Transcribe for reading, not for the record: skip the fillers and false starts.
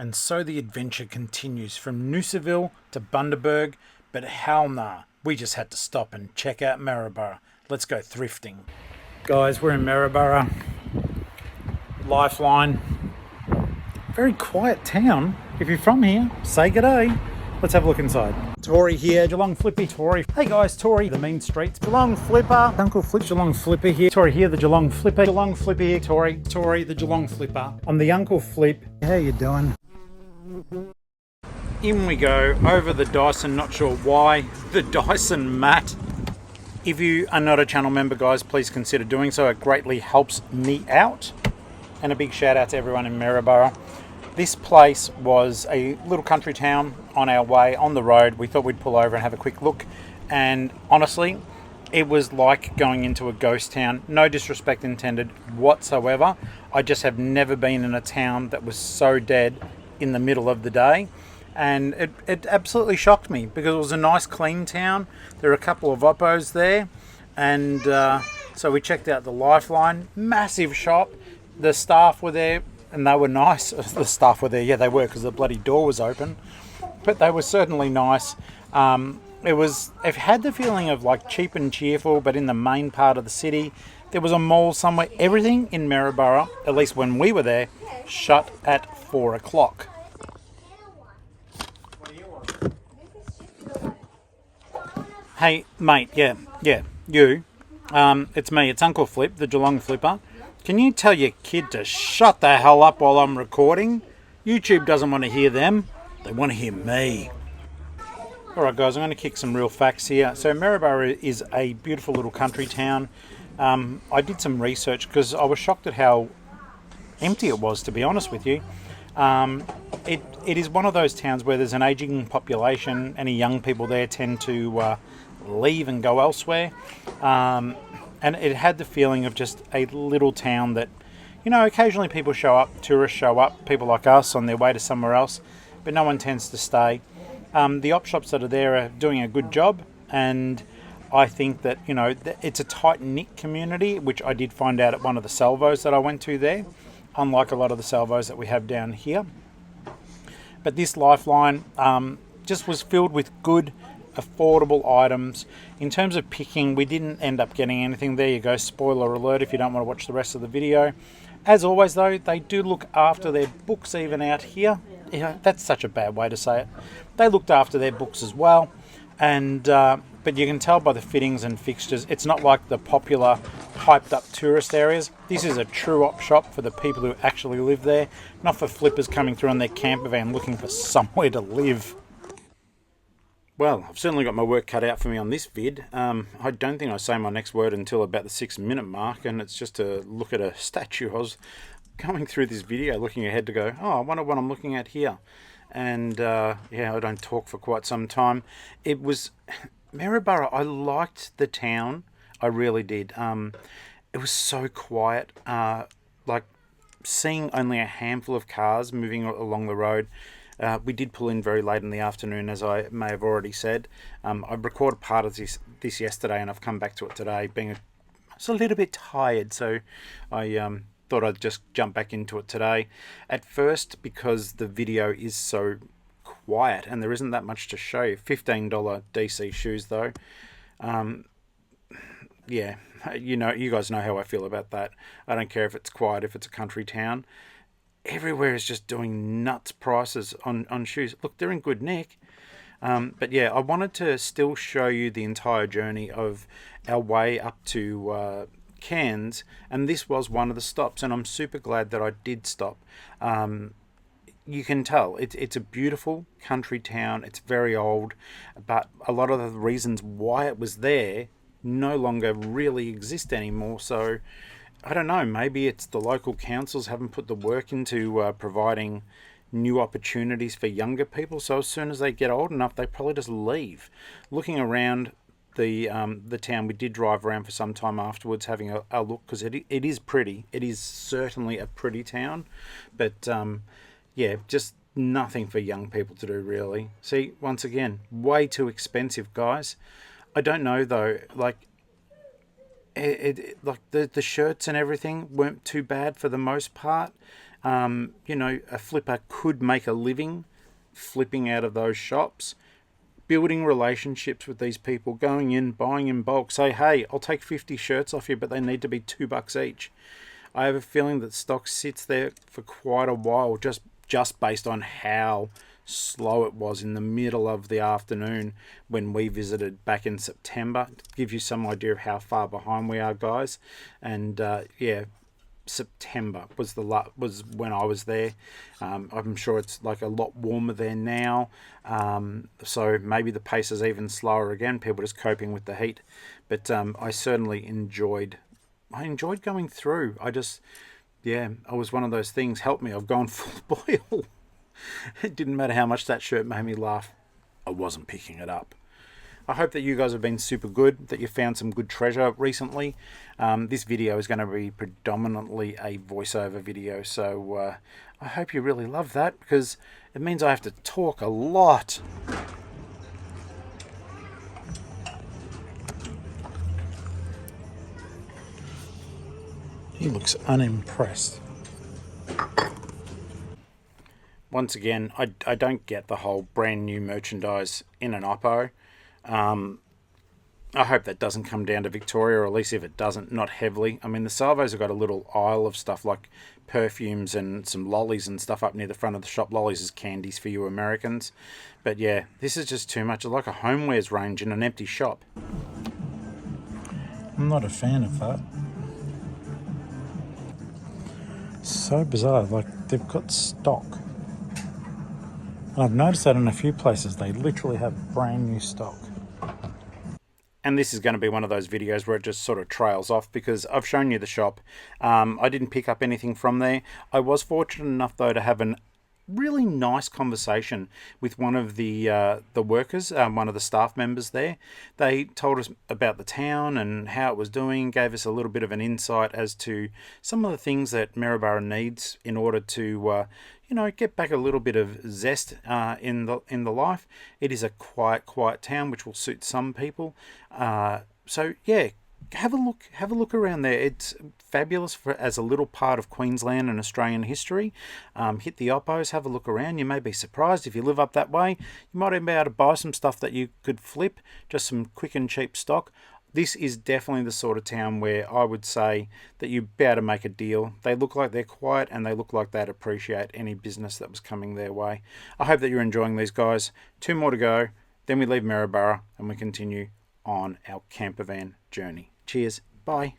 And so the adventure continues from Noosaville to Bundaberg, but hell nah, we just had to stop and check out Maryborough. Let's go thrifting. Guys, we're in Maryborough. Lifeline. Very quiet town. If you're from here, say g'day. Let's have a look inside. Tori here, Geelong-Flipper. Tori. Hey guys, Tori, the mean streets. Geelong-Flipper. Uncle Flip, Geelong-Flipper here. Tori here, the Geelong-Flipper. Geelong-Flipper here. Tori, the Geelong-Flipper. I'm the Uncle Flip. How you doing? In we go, over the Dyson, not sure why. The Dyson mat. If you are not a channel member, guys, please consider doing so. It greatly helps me out. And a big shout out to everyone in Maryborough. This place was a little country town on our way, on the road. We thought we'd pull over and have a quick look. And honestly, it was like going into a ghost town. No disrespect intended whatsoever. I just have never been in a town that was so dead in the middle of the day. And it absolutely shocked me because it was a nice clean town. There were a couple of oppos there. And so we checked out the Lifeline. Massive shop. The staff were there. And they were nice. The staff were there. Yeah, they were, because the bloody door was open. But they were certainly nice. It had the feeling of like cheap and cheerful, but in the main part of the city. There was a mall somewhere. Everything in Maryborough, at least when we were there, shut at 4 o'clock. Hey, mate, yeah, you. It's me, it's Uncle Flip, the Geelong-Flipper. Can you tell your kid to shut the hell up while I'm recording? YouTube doesn't want to hear them. They want to hear me. Alright guys, I'm going to kick some real facts here. So Maryborough is a beautiful little country town. I did some research because I was shocked at how empty it was, to be honest with you. It is one of those towns where there's an aging population. Any young people there tend to leave and go elsewhere. And it had the feeling of just a little town that, you know, occasionally people show up, tourists show up, people like us on their way to somewhere else, but no one tends to stay. The op shops that are there are doing a good job, and I think that, you know, it's a tight-knit community, which I did find out at one of the salvos that I went to there, unlike a lot of the salvos that we have down here. But this Lifeline just was filled with good, affordable items. In terms of picking, we didn't end up getting anything. There you go, spoiler alert if you don't want to watch the rest of the video. As always though, they do look after their books even out here. Yeah, that's such a bad way to say it. They looked after their books as well, and but you can tell by the fittings and fixtures, it's not like the popular hyped up tourist areas. This is a true op shop for the people who actually live there, not for flippers coming through on their camper van looking for somewhere to live. Well, I've certainly got my work cut out for me on this vid. I don't think I say my next word until about the 6-minute mark, and it's just to look at a statue. I was going through this video looking ahead to go, oh, I wonder what I'm looking at here. And yeah, I don't talk for quite some time. It was Maryborough. I liked the town. I really did. It was so quiet. Like seeing only a handful of cars moving along the road. We did pull in very late in the afternoon, as I may have already said. I recorded part of this yesterday, and I've come back to it today, I was a little bit tired, so I thought I'd just jump back into it today. At first, because the video is so quiet, and there isn't that much to show you. $15 DC shoes, though. Yeah, you guys know how I feel about that. I don't care if it's quiet, if it's a country town. Everywhere is just doing nuts prices on shoes. Look, they're in good nick. But yeah, I wanted to still show you the entire journey of our way up to Cairns, and this was one of the stops, and I'm super glad that I did stop. You can tell it's a beautiful country town. It's very old, but a lot of the reasons why it was there no longer really exist anymore. So I don't know, maybe it's the local councils haven't put the work into providing new opportunities for younger people, so as soon as they get old enough, they probably just leave. Looking around the town, we did drive around for some time afterwards having a look, because it is pretty. It is certainly a pretty town, but yeah, just nothing for young people to do, really. See, once again, way too expensive, guys. I don't know though, like like the shirts and everything weren't too bad for the most part. You know, a flipper could make a living flipping out of those shops, building relationships with these people, going in, buying in bulk, say, hey, I'll take 50 shirts off you, but they need to be $2 each. I have a feeling that stock sits there for quite a while, just based on how slow it was in the middle of the afternoon when we visited back in September. To give you some idea of how far behind we are, guys. And yeah, September was when I was there. I'm sure it's like a lot warmer there now, so maybe the pace is even slower again. People just coping with the heat, but I certainly enjoyed going through. I was one of those things. Help me, I've gone full boil. It didn't matter how much that shirt made me laugh, I wasn't picking it up. I hope that you guys have been super good, that you found some good treasure recently. This video is going to be predominantly a voiceover video, so I hope you really love that, because it means I have to talk a lot. He looks unimpressed. Once again, I don't get the whole brand new merchandise in an Oppo. I hope that doesn't come down to Victoria, or at least if it doesn't, not heavily. I mean, the Salvos have got a little aisle of stuff like perfumes and some lollies and stuff up near the front of the shop. Lollies is candies for you Americans. But yeah, this is just too much. It's like a homewares range in an empty shop. I'm not a fan of that. It's so bizarre. Like, they've got stock. And I've noticed that in a few places, they literally have brand new stock. And this is going to be one of those videos where it just sort of trails off, because I've shown you the shop. I didn't pick up anything from there. I was fortunate enough, though, to have a really nice conversation with one of the workers, one of the staff members there. They told us about the town and how it was doing, gave us a little bit of an insight as to some of the things that Maryborough needs in order to get back a little bit of zest in the life. It is a quiet town, which will suit some people. So yeah, have a look around there. It's fabulous as a little part of Queensland and Australian history. Hit the Oppos, have a look around. You may be surprised if you live up that way. You might even be able to buy some stuff that you could flip, just some quick and cheap stock. This is definitely the sort of town where I would say that you'd be able to make a deal. They look like they're quiet, and they look like they'd appreciate any business that was coming their way. I hope that you're enjoying these, guys. 2 more to go. Then we leave Maryborough and we continue on our camper van journey. Cheers. Bye.